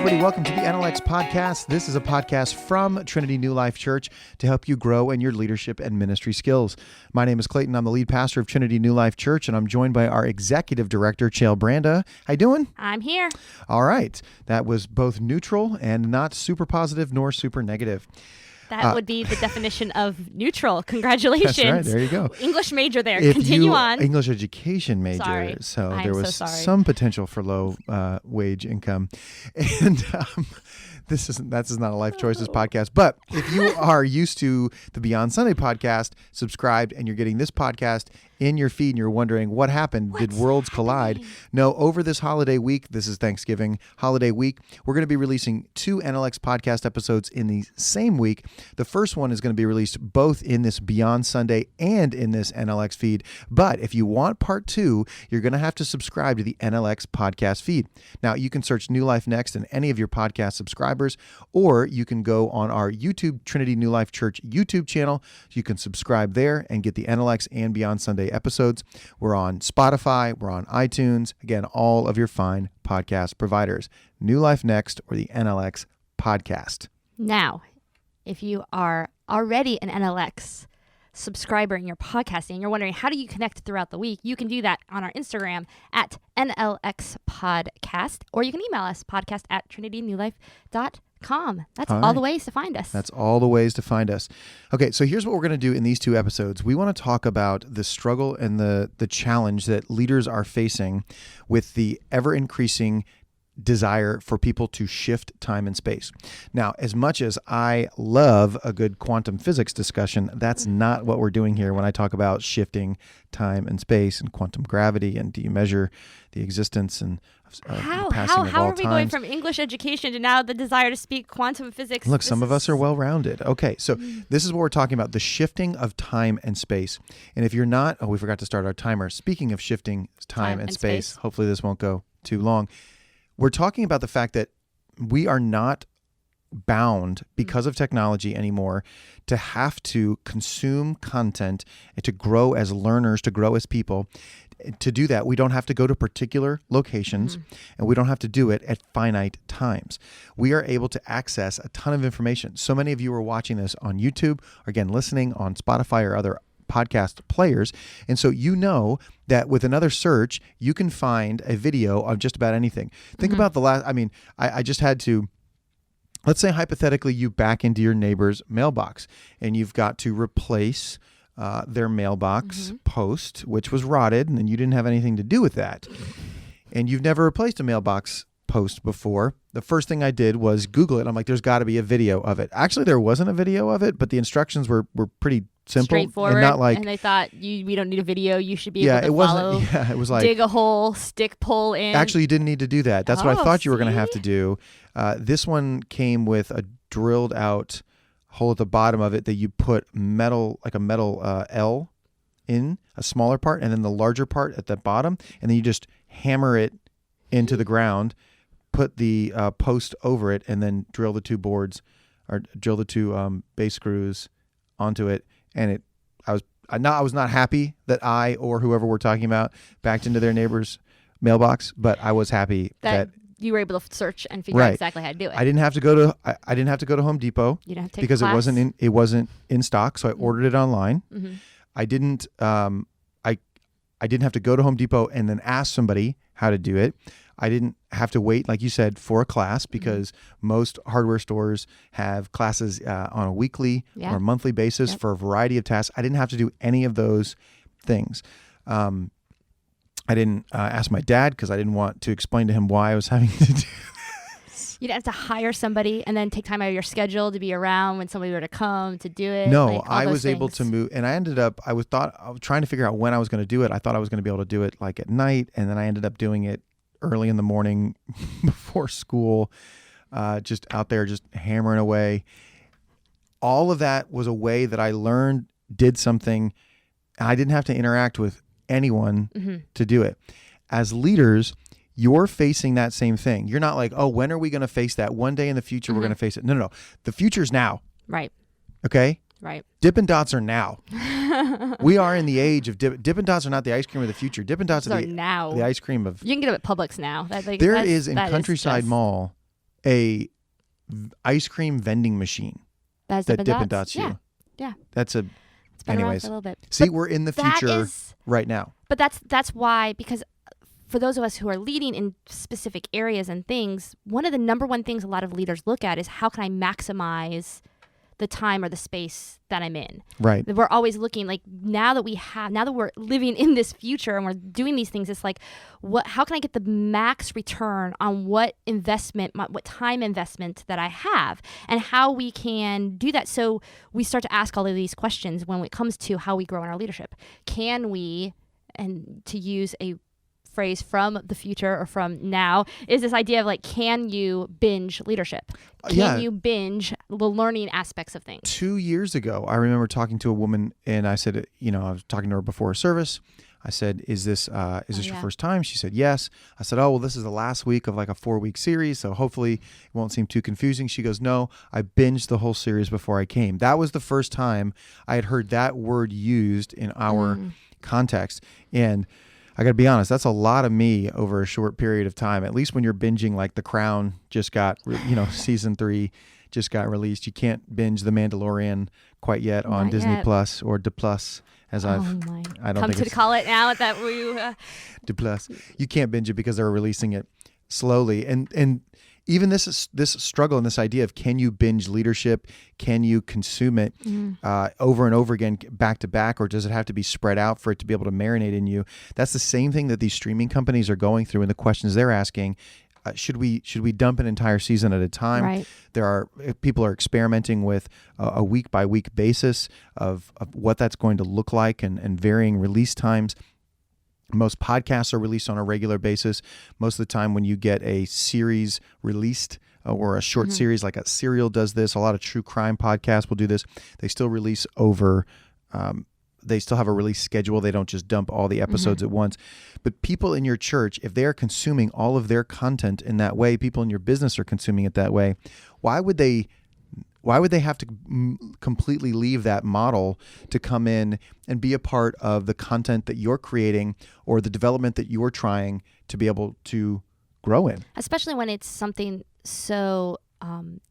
everybody. Welcome to the NLX Podcast. This is a podcast from Trinity New Life Church to help you grow in your leadership and ministry skills. My name is Clayton. I'm the lead pastor of Trinity New Life Church, and I'm joined by our executive director, Chael Branda. How you doing? I'm here. All right. That was both neutral and not super positive nor super negative. That would be the definition of neutral. Congratulations. That's right. There you go. English major there. Continue on. English education major. Sorry. So I'm there was so sorry. some potential for low wage income. And this is not a Life Choices podcast. But if you are used to the Beyond Sunday podcast, subscribed, and you're getting this podcast in your feed and you're wondering what happened, did worlds collide? No, over this holiday week, this is Thanksgiving holiday week, we're going to be releasing 2 NLX podcast episodes in the same week. The first one is going to be released both in this Beyond Sunday and in this NLX feed. But if you want part 2, you're going to have to subscribe to the NLX podcast feed. Now, you can search New Life Next in any of your podcast subscribers, or you can go on our YouTube, Trinity New Life Church YouTube channel. You can subscribe there and get the NLX and Beyond Sunday episodes. We're on Spotify, we're on iTunes, again, all of your fine podcast providers. New Life Next or the NLX Podcast. Now, if you are already an NLX subscriber in your podcasting and you're wondering how do you connect throughout the week, you can do that on our Instagram at NLX Podcast, or you can email us podcast@trinitynewlife.com. That's all the ways to find us. That's all the ways to find us. Okay, so here's what we're going to do in these 2 episodes. We want to talk about the struggle and the challenge that leaders are facing with the ever-increasing desire for people to shift time and space. Now, as much as I love a good quantum physics discussion, that's not what we're doing here when I talk about shifting time and space and quantum gravity and do you measure the existence and How are we going from English education to now the desire to speak quantum physics? Look, some of us are well-rounded. Okay, so this is what we're talking about, the shifting of time and space. And if you're not, we forgot to start our timer. Speaking of shifting time and space, hopefully this won't go too long. We're talking about the fact that we are not bound because of technology anymore to have to consume content and to grow as learners, to grow as people. To do that, we don't have to go to particular locations and we don't have to do it at finite times. We are able to access a ton of information. So many of you are watching this on YouTube, or again, listening on Spotify or other podcast players. And so you know that with another search, you can find a video of just about anything. Think about the last, I just had to, let's say hypothetically you back into your neighbor's mailbox and you've got to replace their mailbox post, which was rotted, and then you didn't have anything to do with that. And you've never replaced a mailbox post before. The first thing I did was Google it. I'm like, there's got to be a video of it. Actually, there wasn't a video of it, but the instructions were pretty simple, straightforward, and not like. And they thought we don't need a video. You should be able to follow. Yeah, it was like dig a hole, stick pull in. Actually, you didn't need to do that. That's what I thought you were going to have to do. This one came with a drilled out hole at the bottom of it that you put metal, like a metal L in, a smaller part, and then the larger part at the bottom, and then you just hammer it into the ground, put the post over it, and then drill the 2 boards or drill the 2 base screws onto it. And I was not happy that I or whoever we're talking about backed into their neighbor's mailbox, but I was happy that you were able to search and figure out exactly how to do it. I didn't have to go to Home Depot. You didn't have to take because a class. it wasn't in stock, so I ordered it online. I didn't I didn't have to go to Home Depot and then ask somebody how to do it. I didn't have to wait, like you said, for a class because most hardware stores have classes on a weekly or monthly basis for a variety of tasks. I didn't have to do any of those things. I didn't ask my dad because I didn't want to explain to him why I was having to do this. You'd have to hire somebody and then take time out of your schedule to be around when somebody were to come to do it. No, I was able to move, and I ended up, I was trying to figure out when I was going to do it. I thought I was going to be able to do it like at night, and then I ended up doing it early in the morning before school, just out there, just hammering away. All of that was a way that I learned, did something. I didn't have to interact with anyone to do it. As leaders, you're facing that same thing. You're not like, oh, when are we going to face that? One day in the future, we're going to face it. No. The future's now. Right. Okay? Right. Dippin' Dots are now. We are in the age of Dippin' Dots are not the ice cream of the future. Dippin' Dots are now the ice cream of... You can get them at Publix now. There is in Countryside Mall a ice cream vending machine That's that Dippin' Dippin' Dots you. Yeah. That's a. It's been around Anyways, for a little bit. see, But we're in the that future is- right now. But that's why, because for those of us who are leading in specific areas and things, one of the number one things a lot of leaders look at is how can I maximize the time or the space that I'm in. Right. We're always looking, like, now that we're living in this future and we're doing these things, it's like, how can I get the max return on what time investment that I have, and how we can do that. So we start to ask all of these questions when it comes to how we grow in our leadership. Can we, and to use a phrase from the future or from now, is this idea of like, can you binge leadership? Can you binge the learning aspects of things? 2 years ago, I remember talking to a woman, and I said, I was talking to her before a service. I said, is this your first time? She said, yes. I said, oh, well, this is the last week of like a 4-week series, so hopefully it won't seem too confusing. She goes, no, I binged the whole series before I came. That was the first time I had heard that word used in our context. And I got to be honest, that's a lot of me over a short period of time. At least when you're binging, like The Crown just got, season 3 just got released. You can't binge The Mandalorian quite yet on Not Disney yet. Plus or D Plus, as I don't Come think to call it now that we. D Plus. You can't binge it because they're releasing it slowly, and even this struggle and this idea of, can you binge leadership? Can you consume it over and over again, back to back, or does it have to be spread out for it to be able to marinate in you? That's the same thing that these streaming companies are going through, and the questions they're asking. Should we dump an entire season at a time? Right. People are experimenting with a week by week basis of what that's going to look like, and varying release times. Most podcasts are released on a regular basis. Most of the time when you get a series released or a short series, like a Serial does this, a lot of true crime podcasts will do this. They still release they still have a release schedule. They don't just dump all the episodes at once. But people in your church, if they are consuming all of their content in that way, people in your business are consuming it that way, why would they have to completely leave that model to come in and be a part of the content that you're creating or the development that you're trying to be able to grow in? Especially when it's something so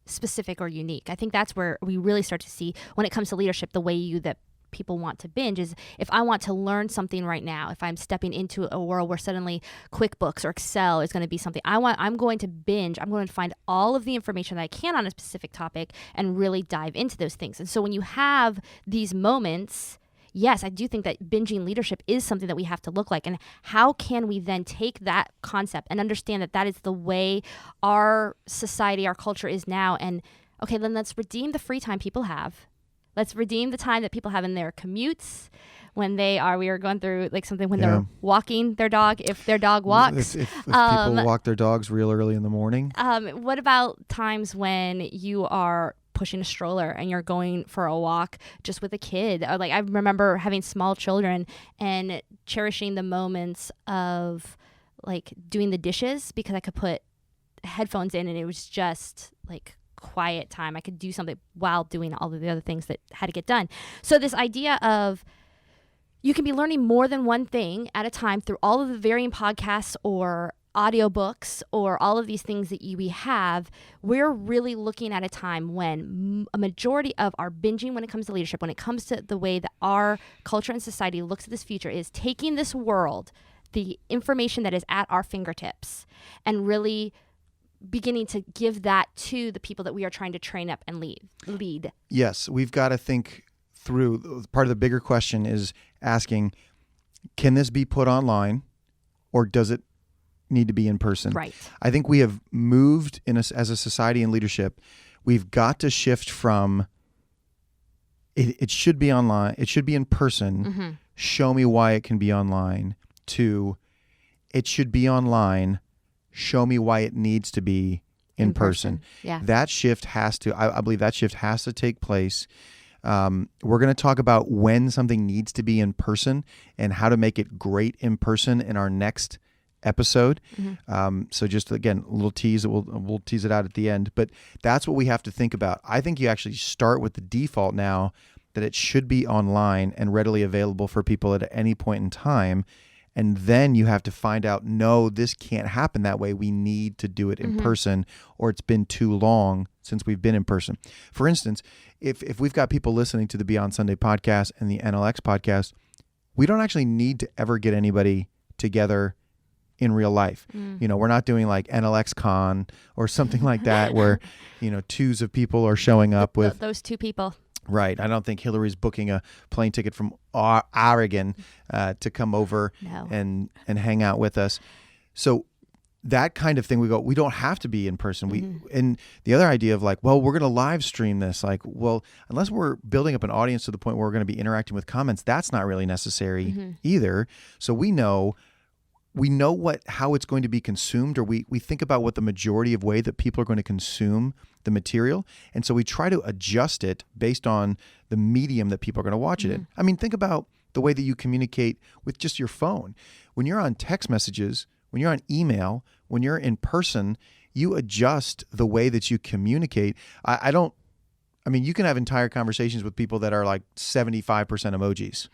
specific or unique. I think that's where we really start to see, when it comes to leadership, the way that people want to binge is, if I want to learn something right now, if I'm stepping into a world where suddenly QuickBooks or Excel is going to be something I'm going to binge. I'm going to find all of the information that I can on a specific topic and really dive into those things. And so when you have these moments, yes, I do think that binging leadership is something that we have to look like. And how can we then take that concept and understand that that is the way our society, our culture is now? And okay, then let's redeem the free time people have. Let's redeem the time that people have in their commutes, when we are going through like something when they're walking their dog, if their dog walks. If people walk their dogs real early in the morning. What about times when you are pushing a stroller and you're going for a walk just with a kid? Or like, I remember having small children and cherishing the moments of like doing the dishes, because I could put headphones in and it was just like quiet time. I could do something while doing all of the other things that had to get done. So this idea of, you can be learning more than one thing at a time through all of the varying podcasts or audiobooks or all of these things that we have. We're really looking at a time when a majority of our binging, when it comes to leadership, when it comes to the way that our culture and society looks at this future, is taking this world, the information that is at our fingertips, and really beginning to give that to the people that we are trying to train up and lead. Yes, we've got to think through. Part of the bigger question is asking, can this be put online, or does it need to be in person? Right. I think we have moved as a society and leadership. We've got to shift from it should be online, it should be in person, show me why it can be online, to it should be online, show me why it needs to be in person. Yeah. That shift has to, I believe that shift has to take place. We're going to talk about when something needs to be in person and how to make it great in person in our next episode. So just again, a little tease, we'll tease it out at the end, but that's what we have to think about. I think you actually start with the default now that it should be online and readily available for people at any point in time. And then you have to find out, no, this can't happen that way. We need to do it in person, or it's been too long since we've been in person. For instance, if we've got people listening to the Beyond Sunday podcast and the NLX podcast, we don't actually need to ever get anybody together in real life. We're not doing like NLX Con or something like that where, twos of people are showing up with those two people. Right. I don't think Hillary's booking a plane ticket from Oregon to come over and hang out with us. So that kind of thing, we don't have to be in person. And the other idea of like, well, we're going to live stream this. Like, well, unless we're building up an audience to the point where we're going to be interacting with comments, that's not really necessary either. So we know how it's going to be consumed, or we think about what the majority of way that people are going to consume the material. And so we try to adjust it based on the medium that people are going to watch it in. I mean, think about the way that you communicate with just your phone. When you're on text messages, when you're on email, when you're in person, you adjust the way that you communicate. You can have entire conversations with people that are like 75% emojis.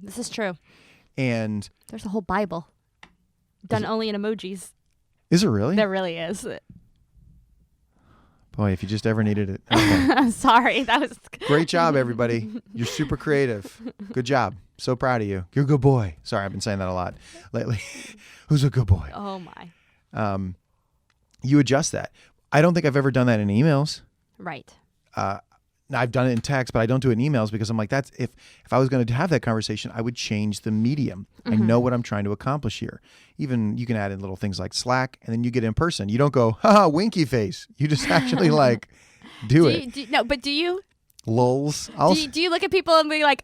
This is true. And there's a whole Bible done only in emojis. Is it really? There really is. Boy, if you just ever needed it. Okay. I'm sorry. That was great job, everybody. You're super creative. Good job. So proud of you. You're a good boy. Sorry, I've been saying that a lot lately. Who's a good boy? Oh my. You adjust that. I don't think I've ever done that in emails. Right. I've done it in text, but I don't do it in emails because I'm like, that's if I was going to have that conversation, I would change the medium. I know what I'm trying to accomplish here. Even you can add in little things like Slack, and then you get in person. You don't go, haha, winky face. You just actually like do it. But do you? Lulz. Do you look at people and be like,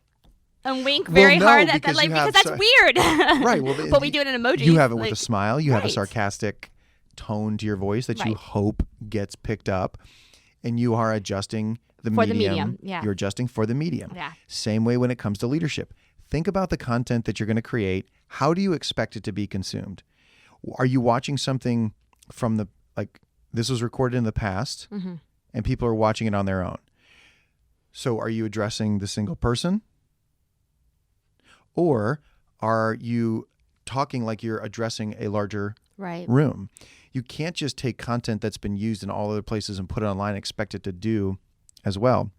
and wink very hard because that's weird. Right. Well, but we do it in emojis. You have it with a smile. You have a sarcastic tone to your voice that you hope gets picked up, and you are adjusting the medium. Yeah. You're adjusting for the medium. Yeah. Same way when it comes to leadership. Think about the content that you're going to create. How do you expect it to be consumed? Are you watching something from this was recorded in the past and people are watching it on their own? So are you addressing the single person? Or are you talking like you're addressing a larger room? You can't just take content that's been used in all other places and put it online and expect it to do as well.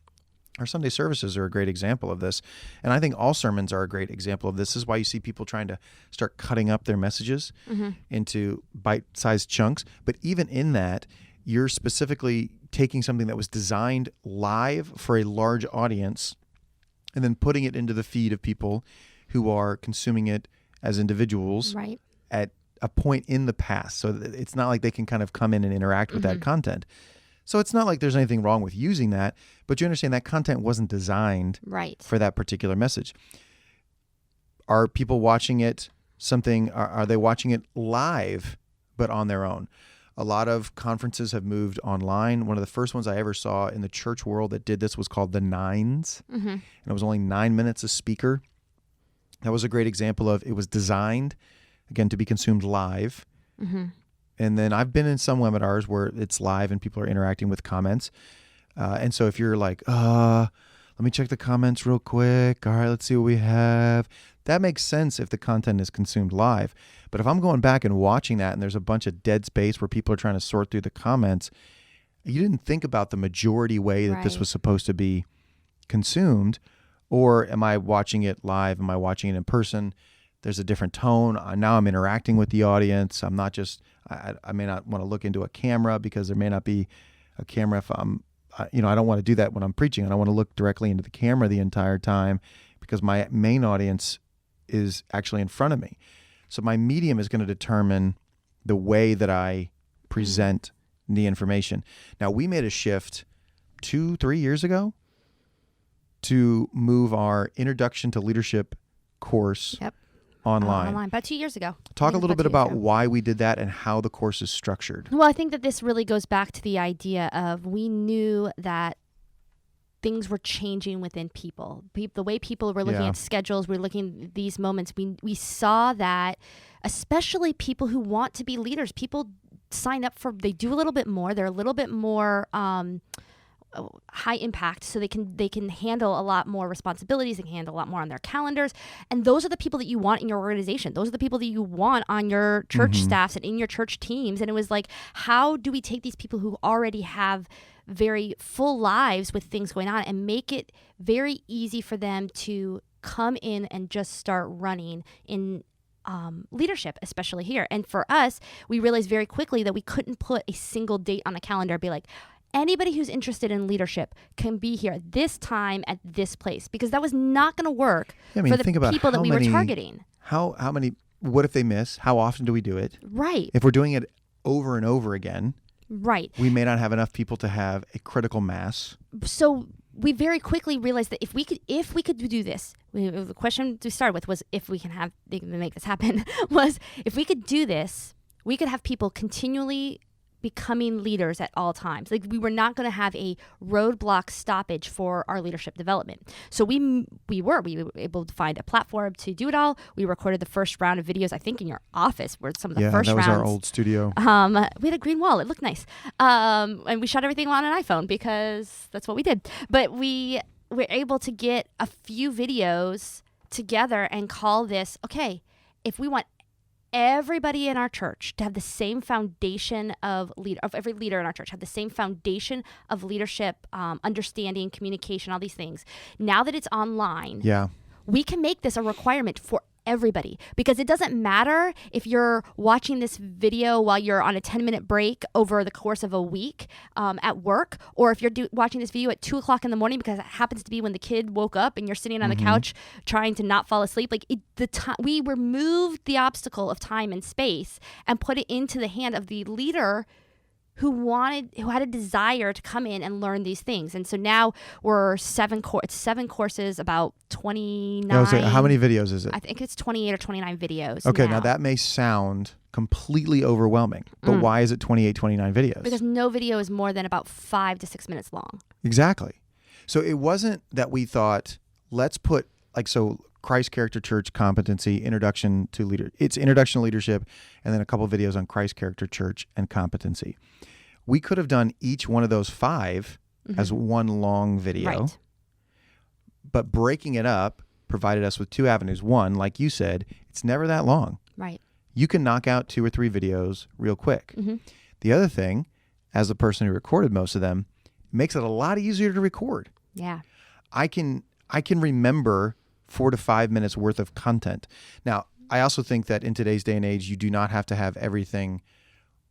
Our Sunday services are a great example of this. And I think all sermons are a great example of this. This is why you see people trying to start cutting up their messages into bite-sized chunks. But even in that, you're specifically taking something that was designed live for a large audience and then putting it into the feed of people who are consuming it as individuals at a point in the past. So it's not like they can kind of come in and interact with that content. So it's not like there's anything wrong with using that, but you understand that content wasn't designed for that particular message. Are people watching it are they watching it live, but on their own? A lot of conferences have moved online. One of the first ones I ever saw in the church world that did this was called the Nines. And it was only 9 minutes a speaker. That was a great example of it was designed, again, to be consumed live. And then I've been in some webinars where it's live and people are interacting with comments. And so if you're like, let me check the comments real quick. All right, let's see what we have. That makes sense if the content is consumed live. But if I'm going back and watching that and there's a bunch of dead space where people are trying to sort through the comments, you didn't think about the majority way that this was supposed to be consumed. Or am I watching it live? Am I watching it in person? There's a different tone. Now I'm interacting with the audience. I'm not just, I may not want to look into a camera because there may not be a camera if I'm, I don't want to do that when I'm preaching. I don't want to look directly into the camera the entire time because my main audience is actually in front of me. So my medium is going to determine the way that I present the information. Now, we made a shift 2-3 years ago to move our Introduction to Leadership course online. About 2 years ago. Talk a little bit about why we did that and how the course is structured. Well, I think that this really goes back to the idea of we knew that things were changing within people. The way people were looking at schedules, we're looking at these moments. We saw that, especially people who want to be leaders, people sign up they do a little bit more. They're a little bit more, high impact, so they can handle a lot more responsibilities, they can handle a lot more on their calendars, and those are the people that you want in your organization. Those are the people that you want on your church staffs and in your church teams. And it was like, how do we take these people who already have very full lives with things going on and make it very easy for them to come in and just start running in leadership, especially here. And for us, we realized very quickly that we couldn't put a single date on a calendar, be like, anybody who's interested in leadership can be here at this time at this place, because that was not going to work for the people that we were targeting. How many, what if they miss? How often do we do it? Right. If we're doing it over and over again, right, we may not have enough people to have a critical mass. So we very quickly realized that if we could do this, the question to start with was if we can make this happen, was if we could do this, we could have people continually becoming leaders at all times. Like, we were not going to have a roadblock stoppage for our leadership development. So we were able to find a platform to do it all. We recorded the first round of videos, I think in your office, were some of the first rounds. Yeah, that was our old studio. We had a green wall. It looked nice. And we shot everything on an iPhone because that's what we did. But we were able to get a few videos together and call this, okay, if we want everybody in our church to have the same foundation of every leader in our church have the same foundation of leadership, understanding, communication, all these things. Now that it's online, we can make this a requirement for everybody, because it doesn't matter if you're watching this video while you're on a 10-minute break over the course of a week at work, or if you're watching this video at 2:00 in the morning because it happens to be when the kid woke up and you're sitting on the couch trying to not fall asleep. Like, we removed the obstacle of time and space and put it into the hand of the leader who had a desire to come in and learn these things. And so now we're 7 courses, about 29. How many videos is it? I think it's 28 or 29 videos. Okay, now that may sound completely overwhelming, but why is it 28, 29 videos? Because no video is more than about 5 to 6 minutes long. Exactly. So it wasn't that we thought, let's put, Christ Character Church competency, introduction to leadership, and then a couple of videos on Christ Character Church and competency. We could have done each one of those 5 as one long video, right, but breaking it up provided us with 2 avenues. One, like you said, it's never that long. Right. You can knock out 2 or 3 videos real quick. The other thing, as the person who recorded most of them, it makes it a lot easier to record. Yeah. I can remember 4 to 5 minutes worth of content. Now, I also think that in today's day and age, you do not have to have everything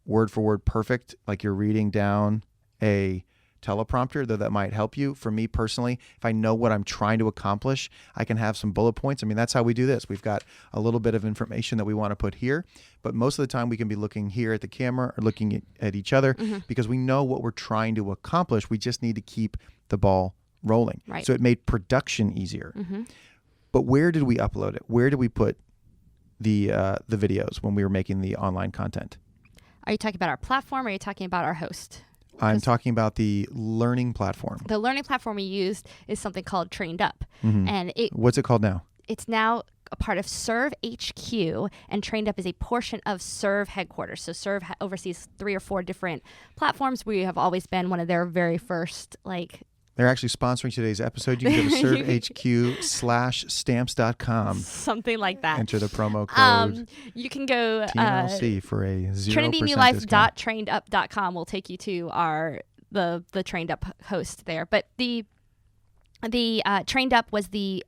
word for word perfect, like you're reading down a teleprompter, though that might help you. For me personally, if I know what I'm trying to accomplish, I can have some bullet points. I mean, that's how we do this. We've got a little bit of information that we want to put here, but most of the time we can be looking here at the camera or looking at each other because we know what we're trying to accomplish. We just need to keep the ball rolling. Right. So it made production easier. But where did we upload it? Where did we put the videos when we were making the online content? Are you talking about our platform, or are you talking about our host? I'm talking about the learning platform. The learning platform we used is something called Trained Up. And what's it called now? It's now a part of Serve HQ, and Trained Up is a portion of Serve headquarters. So Serve oversees 3 or 4 different platforms. We have always been one of their very first, They're actually sponsoring today's episode. You can go to servehq/stamps.com. Something like that. Enter the promo code. You can go TNLC for a 0% TrinityNewLife.trainedup.com will take you to the Trained Up host there. But the Trained Up was the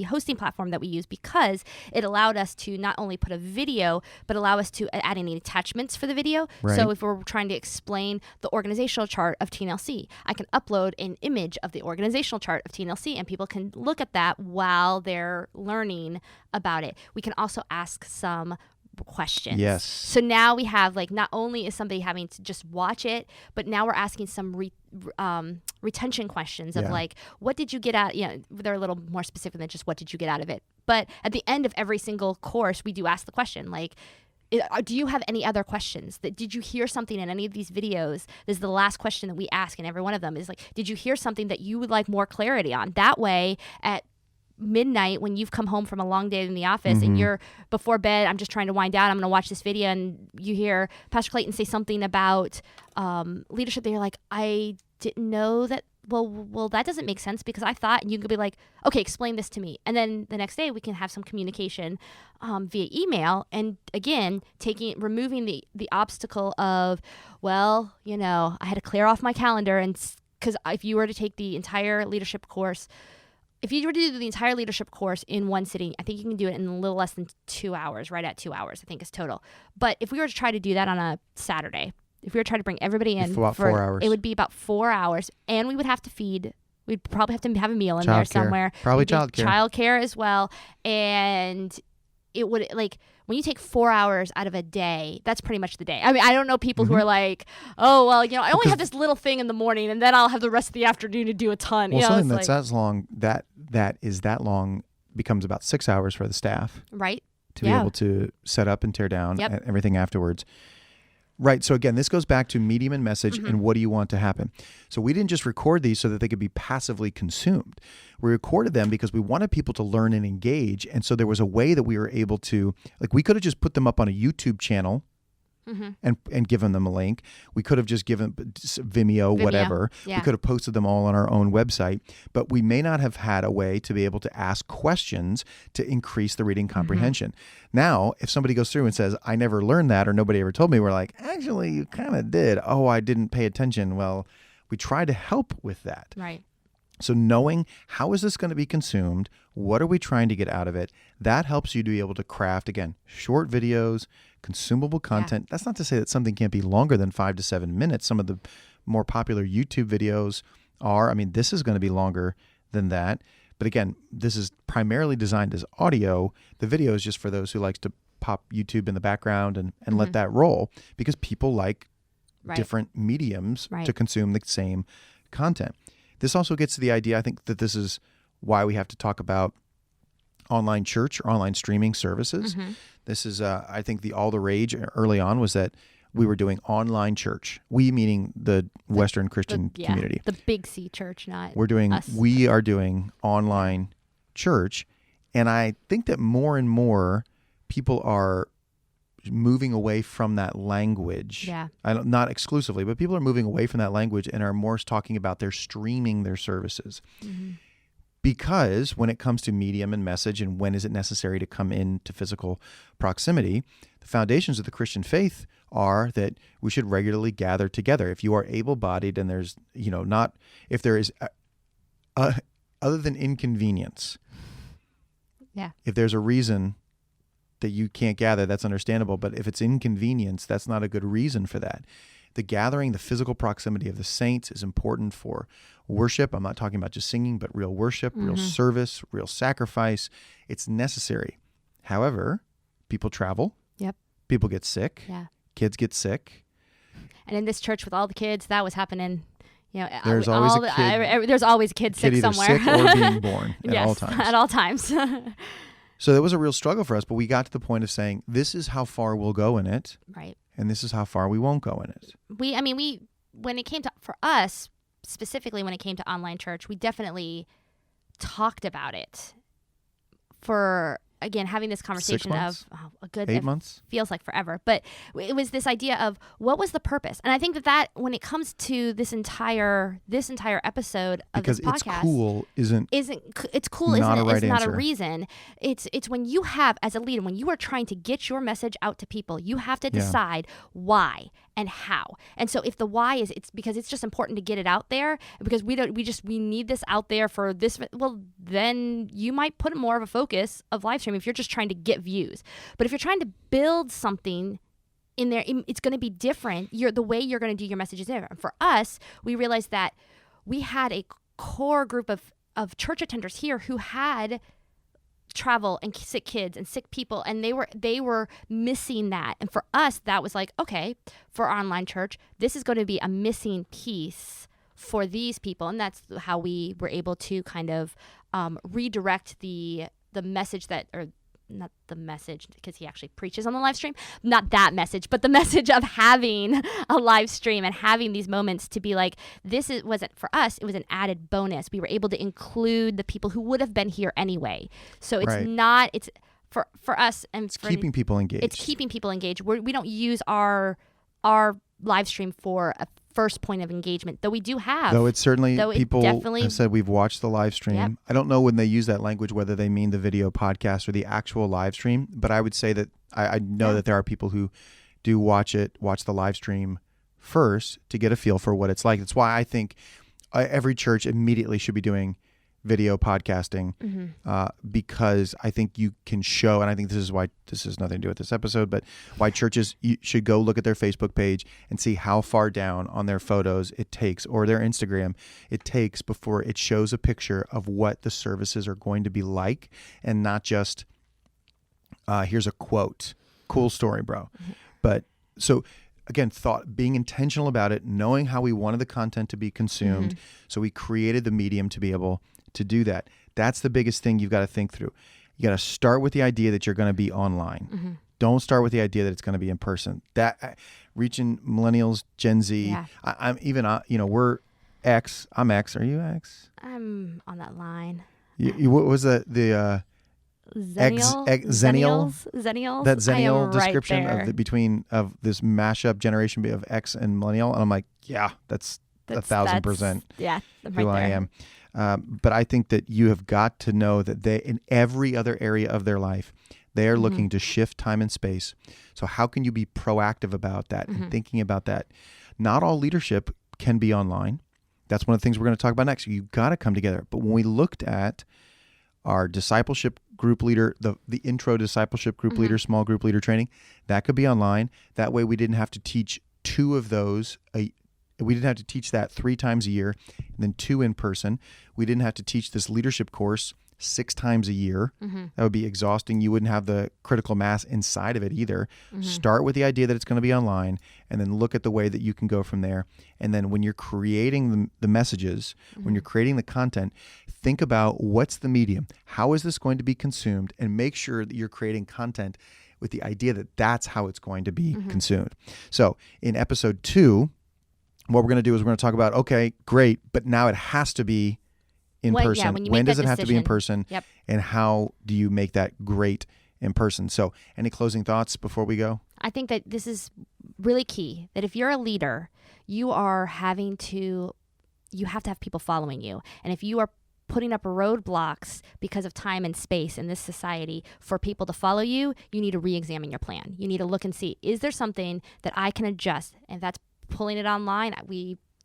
hosting platform that we use because it allowed us to not only put a video, but allow us to add any attachments for the video. Right. So if we're trying to explain the organizational chart of TNLC, I can upload an image of the organizational chart of TNLC, and people can look at that while they're learning about it. We can also ask some questions. Yes. So now we have, not only is somebody having to just watch it, but now we're asking some retention questions of what did you get out? They're a little more specific than just what did you get out of it. But at the end of every single course, we do ask the question, do you have any other questions? Did you hear something in any of these videos? This is the last question that we ask in every one of them is did you hear something that you would like more clarity on? That way, at midnight when you've come home from a long day in the office and you're before bed, I'm just trying to wind down, I'm going to watch this video, and you hear Pastor Clayton say something about leadership that you're like, I didn't know that, well, that doesn't make sense because I thought, and you could be like, okay, explain this to me. And then the next day we can have some communication via email. And again, removing the obstacle of, well, I had to clear off my calendar. And because if you were to take the entire leadership course, if you were to do the entire leadership course in one sitting, I think you can do it in a little less than 2 hours, right at 2 hours, I think is total. But if we were to try to do that on a Saturday, if we were trying to bring everybody in for 4 hours, it would be about 4 hours, and we would have to feed. We'd probably have to have a meal in there somewhere. Probably childcare. Childcare as well, and it would when you take 4 hours out of a day, that's pretty much the day. I mean, I don't know people who are like, oh well, I only have this little thing in the morning, and then I'll have the rest of the afternoon to do a ton. Well, something that's as long that is that long becomes about 6 hours for the staff, right? To be able to set up and tear down and everything afterwards. Right. So again, this goes back to medium and message and what do you want to happen? So we didn't just record these so that they could be passively consumed. We recorded them because we wanted people to learn and engage. And so there was a way that we were able to, we could have just put them up on a YouTube channel and given them a link. We could have just given Vimeo, whatever. Yeah. We could have posted them all on our own website, but we may not have had a way to be able to ask questions to increase the reading comprehension. Now, if somebody goes through and says, I never learned that or nobody ever told me, we're like, actually, you kind of did. Oh, I didn't pay attention. Well, we try to help with that. Right. So knowing how is this going to be consumed, what are we trying to get out of it, that helps you to be able to craft, again, short videos, consumable content. That's not to say that something can't be longer than 5 to 7 minutes. Some of the more popular YouTube videos are, this is going to be longer than that. But again, this is primarily designed as audio. The video is just for those who likes to pop YouTube in the background and let that roll, because people like different mediums to consume the same content. This also gets to the idea, I think, that this is why we have to talk about online church or online streaming services. This is, I think, all the rage early on was that we were doing online church. We meaning the Western Christian community. The big C church, not us. We are doing online church. And I think that more and more people are moving away from that language. Yeah. Not exclusively, but people are moving away from that language and are more talking about their streaming their services. Because when it comes to medium and message and when is it necessary to come into physical proximity, the foundations of the Christian faith are that we should regularly gather together. If you are able-bodied and there's, if there is, other than inconvenience, if there's a reason that you can't gather, that's understandable. But if it's inconvenience, that's not a good reason for that. The gathering, the physical proximity of the saints is important for worship. I'm not talking about just singing, but real worship, real service, real sacrifice. It's necessary. However, people travel. Yep. People get sick. Yeah. Kids get sick. And in this church with all the kids, that was happening. There's always a kid. There's always a kid sick somewhere. Either sick or being born at all times. At all times. So that was a real struggle for us, but we got to the point of saying, this is how far we'll go in it. Right. And this is how far we won't go in it. When it came to, for us, specifically when it came to online church, we definitely talked about it for, again, having this conversation 6 months? of a good 8 months. Feels like forever, but it was this idea of what was the purpose, and I think that when it comes to this entire episode of because this podcast, it's cool it's cool not isn't a right it's not a answer. Reason. It's when you have, as a leader, when you are trying to get your message out to people, you have to decide why and how. And so if the why is it's because it's just important to get it out there, because we need this out there for this, well, then you might put more of a focus of live stream if you're just trying to get views. But if you're trying to build something in there, it's going to be different. The way you're going to do your message is different. For us, we realized that we had a core group of church attenders here who had travel and sick kids and sick people, and they were missing that. And for us, that was like, okay, for online church, this is going to be a missing piece for these people. And that's how we were able to kind of redirect the message not the message, because he actually preaches on the live stream, not that message, but the message of having a live stream and having these moments to be like, wasn't for us, it was an added bonus. We were able to include the people who would have been here anyway. So it's for us, and it's keeping people engaged. It's keeping people engaged. We don't use our live stream for a first point of engagement, though we do have. Though it's certainly, people definitely have said we've watched the live stream. Yep. I don't know when they use that language, whether they mean the video podcast or the actual live stream, but I would say that I know that there are people who do watch the live stream first to get a feel for what it's like. That's why I think every church immediately should be doing video podcasting, because I think you can show, and I think this is why this has nothing to do with this episode, but why churches should go look at their Facebook page and see how far down on their photos it takes, or their Instagram it takes, before it shows a picture of what the services are going to be like, and not just here's a quote, cool story, bro. But so again, being intentional about it, knowing how we wanted the content to be consumed. So we created the medium to be able to do that. That's the biggest thing you've got to think through. You got to start with the idea that you're going to be online. Don't start with the idea that it's going to be in person. That reaching millennials, Gen Z. Yeah. I'm even, we're X. I'm X. Are you X? I'm on that line. What was the Zennial? Zennials? That Zennial right description there. of this mashup generation of X and millennial, and I'm like, yeah, that's 1,000%. Yeah, I'm who right I there. am. But I think that you have got to know that they, in every other area of their life, they are looking to shift time and space. So how can you be proactive about that and thinking about that? Not all leadership can be online. That's one of the things we're going to talk about next. You've got to come together. But when we looked at our discipleship group leader, the intro discipleship group leader, small group leader training, that could be online. That way we didn't have to teach 2 of those. We didn't have to teach that 3 times a year, and then 2 in person. We didn't have to teach this leadership course 6 times a year. That would be exhausting. You wouldn't have the critical mass inside of it either. Start with the idea that it's going to be online, and then look at the way that you can go from there. And then when you're creating the messages, when you're creating the content, think about what's the medium? How is this going to be consumed? And make sure that you're creating content with the idea that that's how it's going to be consumed. So in episode 2, what we're going to do is we're going to talk about, okay, great, but now it has to be in person. Yeah, when does it have to be in decision. person? Yep. And how do you make that great in person? So any closing thoughts before we go? I think that this is really key, that if you're a leader, you have to have people following you. And if you are putting up roadblocks because of time and space in this society for people to follow you, you need to re-examine your plan. You need to look and see, is there something that I can adjust? And that's pulling it online.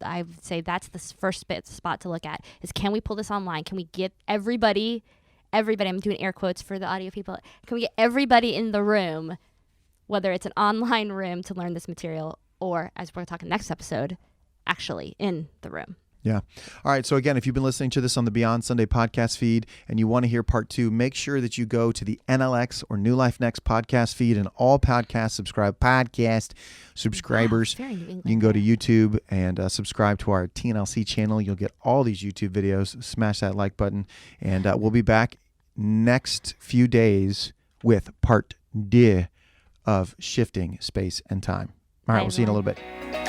I would say that's the first spot to look at, is can we pull this online? Can we get everybody, I'm doing air quotes for the audio people, can we get everybody in the room, whether it's an online room to learn this material, or, as we're talking next episode, actually in the room? Yeah. All right. So again, if you've been listening to this on the Beyond Sunday podcast feed and you want to hear part 2, make sure that you go to the NLX or New Life Next podcast feed, and all podcast subscribers. Wow, You can go to YouTube and subscribe to our TNLC channel. You'll get all these YouTube videos. Smash that like button. And we'll be back next few days with part 2 of Shifting Space and Time. All right. We'll see you in a little bit.